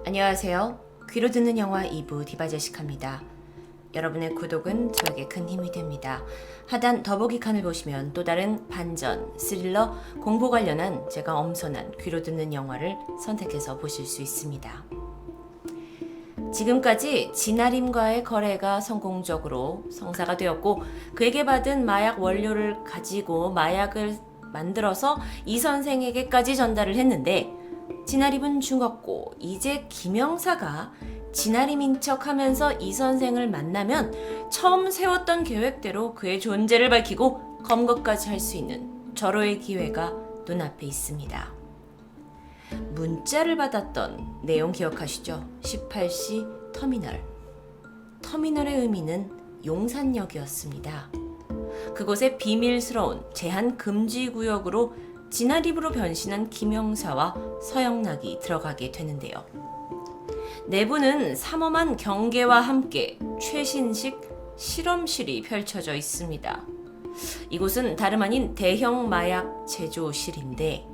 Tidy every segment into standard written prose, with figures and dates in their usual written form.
안녕하세요. 귀로 듣는 영화 2부 디바제시카입니다. 여러분의 구독은 저에게 큰 힘이 됩니다. 하단 더보기 칸을 보시면 또 다른 반전, 스릴러, 공포 관련한 제가 엄선한 귀로 듣는 영화를 선택해서 보실 수 있습니다. 지금까지 진아림과의 거래가 성공적으로 성사가 되었고 그에게 받은 마약 원료를 가지고 마약을 만들어서 이 선생에게까지 전달을 했는데 진아림은 죽었고 이제 김영사가 진아림인 척하면서 이 선생을 만나면 처음 세웠던 계획대로 그의 존재를 밝히고 검거까지 할 수 있는 절호의 기회가 눈앞에 있습니다. 문자를 받았던 내용 기억하시죠? 18시 터미널. 터미널의 의미는 용산역이었습니다. 그곳에 비밀스러운 제한 금지 구역으로 진아립으로 변신한 김영사와 서영락이 들어가게 되는데요. 내부는 삼엄한 경계와 함께 최신식 실험실이 펼쳐져 있습니다. 이곳은 다름 아닌 대형 마약 제조실인데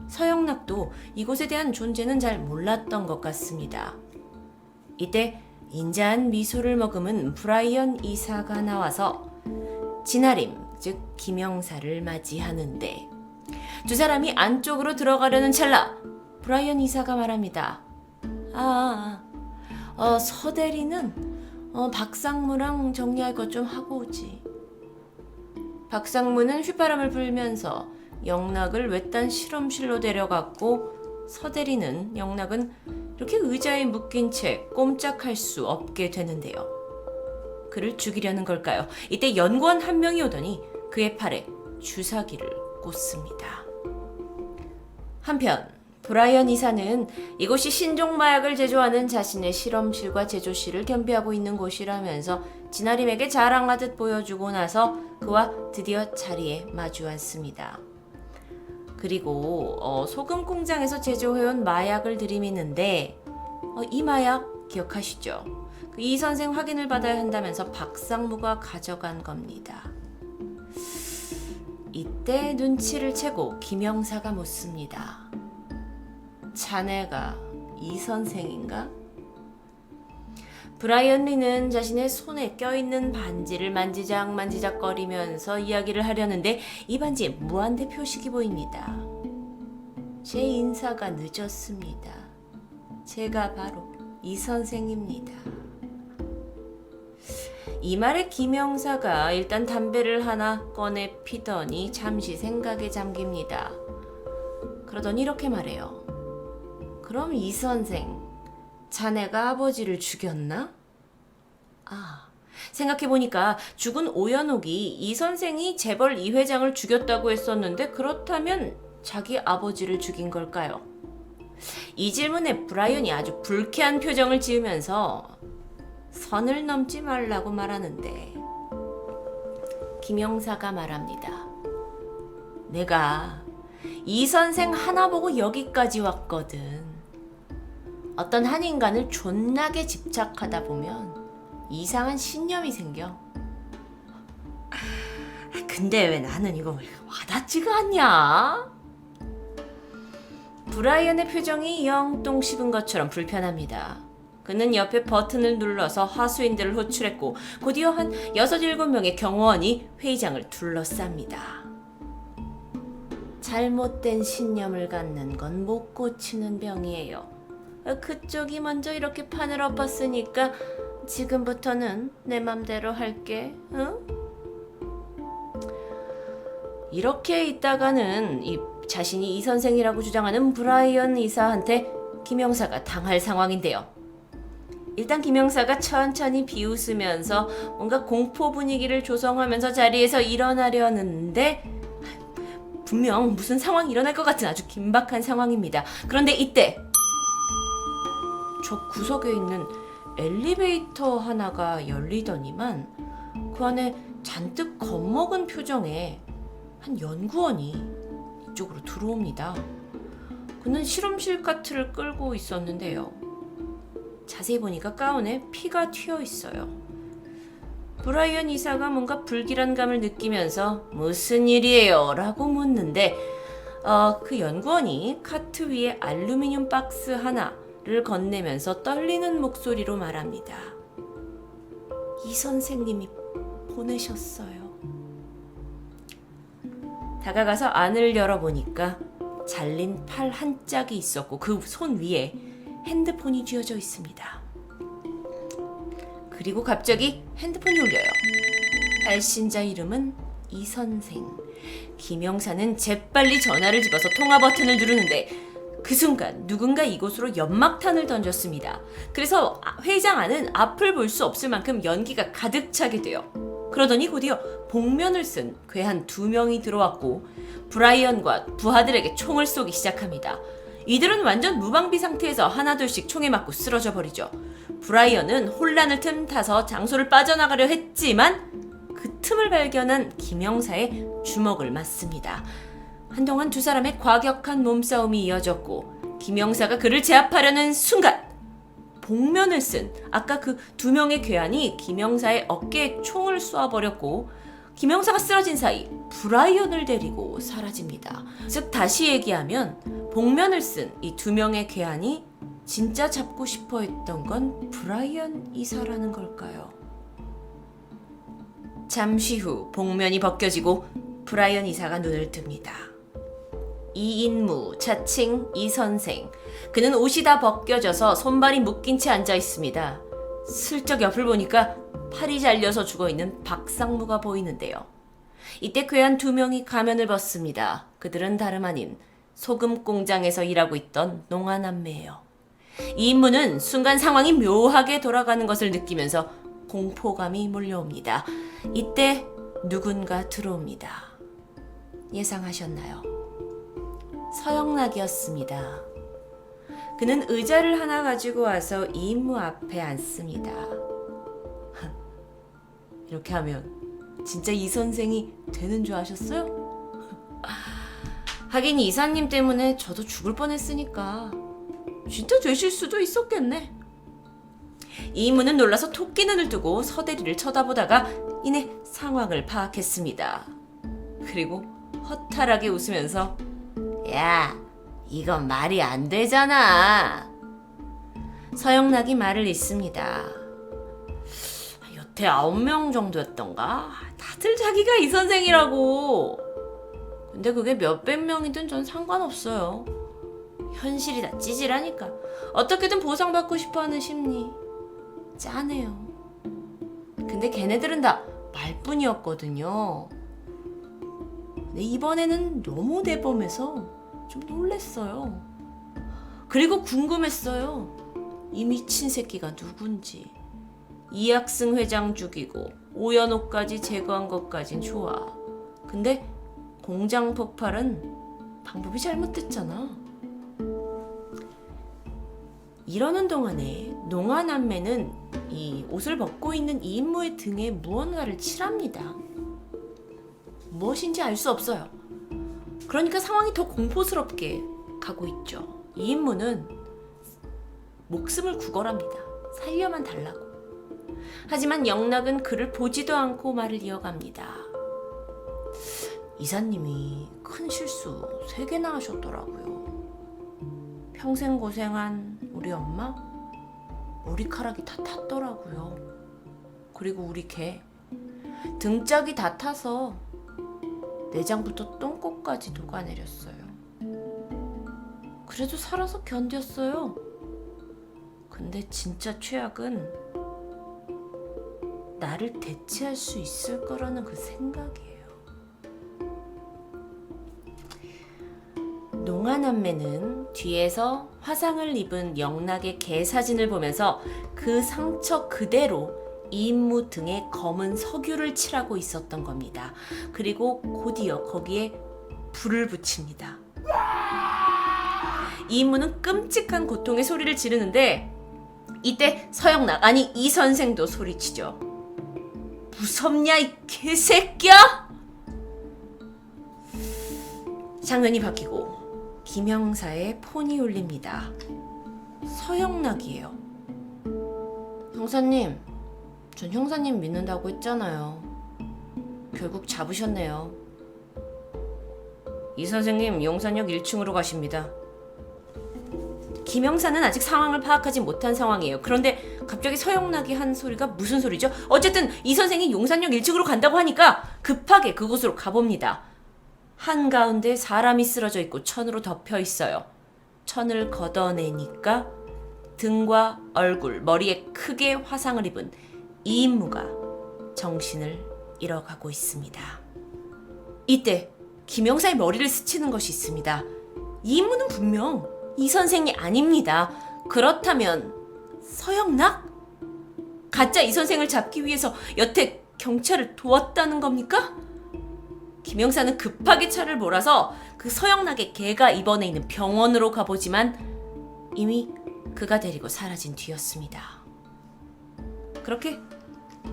서영락도 이곳에 대한 존재는 잘 몰랐던 것 같습니다. 이때 인자한 미소를 머금은 브라이언 이사가 나와서 진아림, 즉 김영사를 맞이하는데 두 사람이 안쪽으로 들어가려는 찰나 브라이언 이사가 말합니다. 서 대리는 박상무랑 정리할 것 좀 하고 오지. 박상무는 휘바람을 불면서 영락을 외딴 실험실로 데려갔고 서 대리는 영락은 이렇게 의자에 묶인 채 꼼짝할 수 없게 되는데요. 그를 죽이려는 걸까요? 이때 연구원 한 명이 오더니 그의 팔에 주사기를 꽂습니다. 한편 브라이언 이사는 이곳이 신종 마약을 제조하는 자신의 실험실과 제조실을 겸비하고 있는 곳이라면서 진아림에게 자랑하듯 보여주고 나서 그와 드디어 자리에 마주 앉습니다. 그리고 소금 공장에서 제조해온 마약을 들이미는데 이 마약 기억하시죠? 이 선생 확인을 받아야 한다면서 박상무가 가져간 겁니다. 이때 눈치를 채고 김영사가 묻습니다. 자네가 이 선생인가? 브라이언 리는 자신의 손에 껴있는 반지를 만지작거리면서 이야기를 하려는데 이 반지에 무한대 표식이 보입니다. 제 인사가 늦었습니다. 제가 바로 이 선생입니다. 이 말에 김영사가 일단 담배를 하나 꺼내 피더니 잠시 생각에 잠깁니다. 그러더니 이렇게 말해요. 그럼 이 선생, 자네가 아버지를 죽였나? 생각해보니까 죽은 오연옥이 이 선생이 재벌 이 회장을 죽였다고 했었는데 그렇다면 자기 아버지를 죽인 걸까요? 이 질문에 브라이언이 아주 불쾌한 표정을 지으면서 선을 넘지 말라고 말하는데 김영사가 말합니다. 내가 이 선생 하나 보고 여기까지 왔거든. 어떤 한 인간을 존나게 집착하다 보면 이상한 신념이 생겨. 근데 왜 나는 이거 와닿지가 않냐? 브라이언의 표정이 영똥 씹은 것처럼 불편합니다. 그는 옆에 버튼을 눌러서 하수인들을 호출했고 곧이어 한 6-7명의 경호원이 회의장을 둘러쌉니다. 잘못된 신념을 갖는 건 못 고치는 병이에요. 그쪽이 먼저 이렇게 판을 엎었으니까 지금부터는 내 맘대로 할게. 응? 이렇게 있다가는 자신이 이 선생이라고 주장하는 브라이언 이사한테 김영사가 당할 상황인데요. 일단 김영사가 천천히 비웃으면서 뭔가 공포 분위기를 조성하면서 자리에서 일어나려는데 분명 무슨 상황이 일어날 것 같은 아주 긴박한 상황입니다. 그런데 이때 저 구석에 있는 엘리베이터 하나가 열리더니만 그 안에 잔뜩 겁먹은 표정의 한 연구원이 이쪽으로 들어옵니다. 그는 실험실 카트를 끌고 있었는데요. 자세히 보니까 가운에 피가 튀어 있어요. 브라이언 이사가 뭔가 불길한 감을 느끼면서 무슨 일이에요? 라고 묻는데 그 연구원이 카트 위에 알루미늄 박스 하나 를 건네면서 떨리는 목소리로 말합니다. 이 선생님이 보내셨어요. 다가가서 안을 열어보니까 잘린 팔 한 짝이 있었고 그 손 위에 핸드폰이 쥐어져 있습니다. 그리고 갑자기 핸드폰이 울려요. 발신자 이름은 이 선생. 김영사는 재빨리 전화를 집어서 통화 버튼을 누르는데 그 순간 누군가 이곳으로 연막탄을 던졌습니다. 그래서 회장 안은 앞을 볼 수 없을 만큼 연기가 가득 차게 돼요. 그러더니 곧이어 복면을 쓴 괴한 2명이 들어왔고 브라이언과 부하들에게 총을 쏘기 시작합니다. 이들은 완전 무방비 상태에서 하나둘씩 총에 맞고 쓰러져 버리죠. 브라이언은 혼란을 틈타서 장소를 빠져나가려 했지만 그 틈을 발견한 김영사의 주먹을 맞습니다. 한동안 두 사람의 과격한 몸싸움이 이어졌고 김영사가 그를 제압하려는 순간 복면을 쓴 아까 그 2명의 괴한이 김영사의 어깨에 총을 쏘아버렸고 김영사가 쓰러진 사이 브라이언을 데리고 사라집니다. 즉 다시 얘기하면 복면을 쓴 이 2명의 괴한이 진짜 잡고 싶어 했던 건 브라이언 이사라는 걸까요? 잠시 후 복면이 벗겨지고 브라이언 이사가 눈을 뜹니다. 이인무, 자칭 이선생. 그는 옷이 다 벗겨져서 손발이 묶인 채 앉아 있습니다. 슬쩍 옆을 보니까 팔이 잘려서 죽어있는 박상무가 보이는데요. 이때 괴한 2명이 가면을 벗습니다. 그들은 다름 아닌 소금 공장에서 일하고 있던 농아남매예요. 이인무는 순간 상황이 묘하게 돌아가는 것을 느끼면서 공포감이 몰려옵니다. 이때 누군가 들어옵니다. 예상하셨나요? 서영락이었습니다. 그는 의자를 하나 가지고 와서 이인무 앞에 앉습니다. 이렇게 하면 진짜 이 선생이 되는 줄 아셨어요? 하긴 이사님 때문에 저도 죽을 뻔했으니까 진짜 되실 수도 있었겠네. 이인무는 놀라서 토끼 눈을 뜨고 서대리를 쳐다보다가 이내 상황을 파악했습니다. 그리고 허탈하게 웃으면서 야, 이건 말이 안 되잖아. 서영락이 말을 잇습니다. 여태 9명 정도였던가? 다들 자기가 이 선생이라고. 근데 그게 몇백 명이든 전 상관없어요. 현실이 다 찌질하니까 어떻게든 보상받고 싶어하는 심리 짠해요. 근데 걔네들은 다 말뿐이었거든요. 근데 이번에는 너무 대범해서 좀 놀랬어요. 그리고 궁금했어요. 이 미친 새끼가 누군지. 이학승 회장 죽이고 오연호까지 제거한 것까진 좋아. 근데 공장 폭발은 방법이 잘못됐잖아. 이러는 동안에 농아남매는 이 옷을 벗고 있는 이인무의 등에 무언가를 칠합니다. 무엇인지 알 수 없어요. 그러니까 상황이 더 공포스럽게 가고 있죠. 이인무는 목숨을 구걸합니다. 살려만 달라고. 하지만 영락은 그를 보지도 않고 말을 이어갑니다. 이사님이 큰 실수 3개나 하셨더라고요. 평생 고생한 우리 엄마 머리카락이 다 탔더라고요. 그리고 우리 개 등짝이 다 타서 내장부터 똥꼬까지 녹아내렸어요. 그래도 살아서 견뎠어요. 근데 진짜 최악은 나를 대체할 수 있을 거라는 그 생각이에요. 농아남매는 뒤에서 화상을 입은 영락의 개 사진을 보면서 그 상처 그대로 이인무 등에 검은 석유를 칠하고 있었던 겁니다. 그리고 곧이어 거기에 불을 붙입니다. 이인무는 끔찍한 고통의 소리를 지르는데 이때 서영락, 아니 이 선생도 소리치죠. 무섭냐 이 개새끼야! 장면이 바뀌고 김영사의 폰이 울립니다. 서영락이에요. 형사님, 전 형사님 믿는다고 했잖아요. 결국 잡으셨네요. 이 선생님 용산역 1층으로 가십니다. 김영사는 아직 상황을 파악하지 못한 상황이에요. 그런데 갑자기 서영락이 한 소리가 무슨 소리죠? 어쨌든 이 선생이 용산역 1층으로 간다고 하니까 급하게 그곳으로 가봅니다. 한가운데 사람이 쓰러져 있고 천으로 덮여 있어요. 천을 걷어내니까 등과 얼굴, 머리에 크게 화상을 입은 이인무가 정신을 잃어가고 있습니다. 이때 김영사의 머리를 스치는 것이 있습니다. 이인무는 분명 이 선생이 아닙니다. 그렇다면 서영락? 가짜 이 선생을 잡기 위해서 여태 경찰을 도왔다는 겁니까? 김영사는 급하게 차를 몰아서 그 서영락의 개가 입원해 있는 병원으로 가보지만 이미 그가 데리고 사라진 뒤였습니다. 그렇게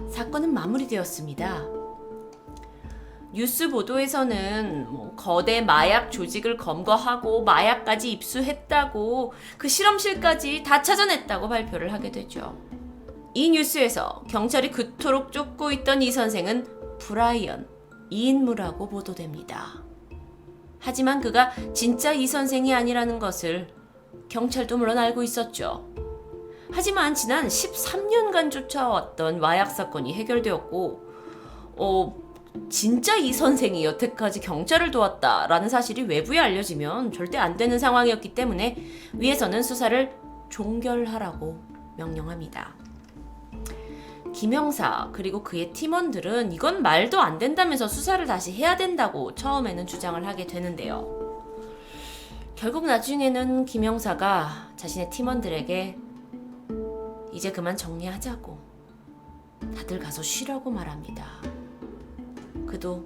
사건은 마무리되었습니다. 뉴스 보도에서는 거대 마약 조직을 검거하고 마약까지 입수했다고, 그 실험실까지 다 찾아냈다고 발표를 하게 되죠. 이 뉴스에서 경찰이 그토록 쫓고 있던 이 선생은 브라이언 이인무라고 보도됩니다. 하지만 그가 진짜 이 선생이 아니라는 것을 경찰도 물론 알고 있었죠. 하지만 지난 13년간 쫓아왔던 마약 사건이 해결되었고 진짜 이 선생이 여태까지 경찰을 도왔다라는 사실이 외부에 알려지면 절대 안 되는 상황이었기 때문에 위에서는 수사를 종결하라고 명령합니다. 김영사 그리고 그의 팀원들은 이건 말도 안 된다면서 수사를 다시 해야 된다고 처음에는 주장을 하게 되는데요. 결국 나중에는 김영사가 자신의 팀원들에게 이제 그만 정리하자고, 다들 가서 쉬라고 말합니다. 그도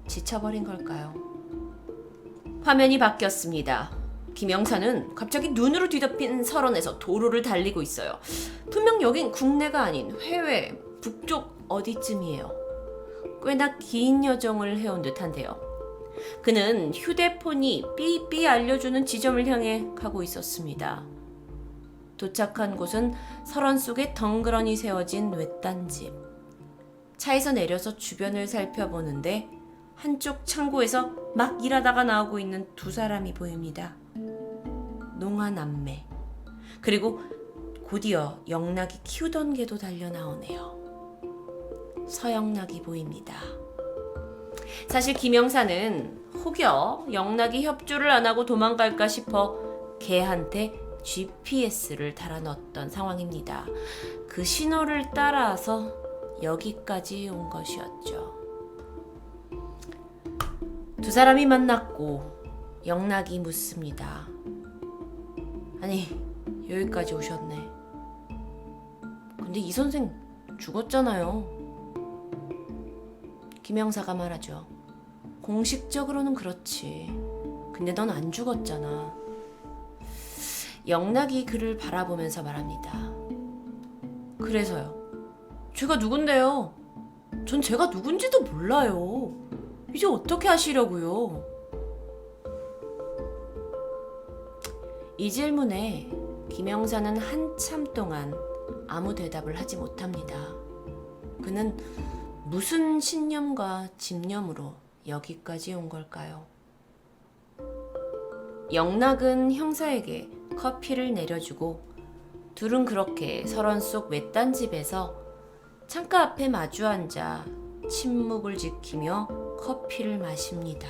지쳐버린 걸까요? 화면이 바뀌었습니다. 김영사는 갑자기 눈으로 뒤덮인 설원에서 도로를 달리고 있어요. 분명 여긴 국내가 아닌 해외, 북쪽 어디쯤이에요. 꽤나 긴 여정을 해온 듯한데요. 그는 휴대폰이 삐삐 알려주는 지점을 향해 가고 있었습니다. 도착한 곳은 설원 속에 덩그러니 세워진 외딴 집. 차에서 내려서 주변을 살펴보는데 한쪽 창고에서 막 일하다가 나오고 있는 두 사람이 보입니다. 농아남매. 그리고 곧이어 영락이 키우던 개도 달려 나오네요. 서영락이 보입니다. 사실 김영사는 혹여 영락이 협조를 안 하고 도망갈까 싶어 개한테 GPS를 달아 넣었던 상황입니다. 그 신호를 따라서 여기까지 온 것이었죠. 두 사람이 만났고 영락이 묻습니다. 아니, 여기까지 오셨네. 근데 이 선생 죽었잖아요. 김영사가 말하죠. 공식적으로는 그렇지. 근데 넌 안 죽었잖아. 영락이 그를 바라보면서 말합니다. 그래서요. 제가 누군데요? 전 제가 누군지도 몰라요. 이제 어떻게 하시려고요? 이 질문에 김영사는 한참 동안 아무 대답을 하지 못합니다. 그는 무슨 신념과 집념으로 여기까지 온 걸까요? 영락은 형사에게 커피를 내려주고 둘은 그렇게 설원 속 외딴 집에서 창가 앞에 마주 앉아 침묵을 지키며 커피를 마십니다.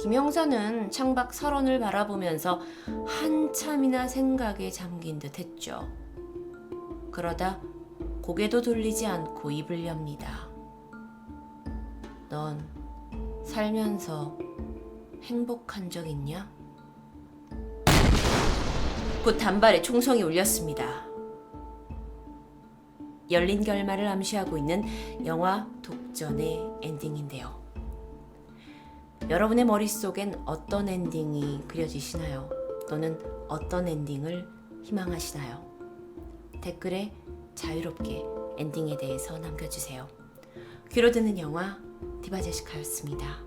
김영사는 창밖 설원을 바라보면서 한참이나 생각에 잠긴 듯 했죠. 그러다 고개도 돌리지 않고 입을 엽니다. 넌 살면서 행복한 적 있냐? 곧 단발에 총성이 울렸습니다. 열린 결말을 암시하고 있는 영화 독전의 엔딩인데요. 여러분의 머릿속엔 어떤 엔딩이 그려지시나요? 또는 어떤 엔딩을 희망하시나요? 댓글에 자유롭게 엔딩에 대해서 남겨주세요. 귀로 듣는 영화 디바제시카였습니다.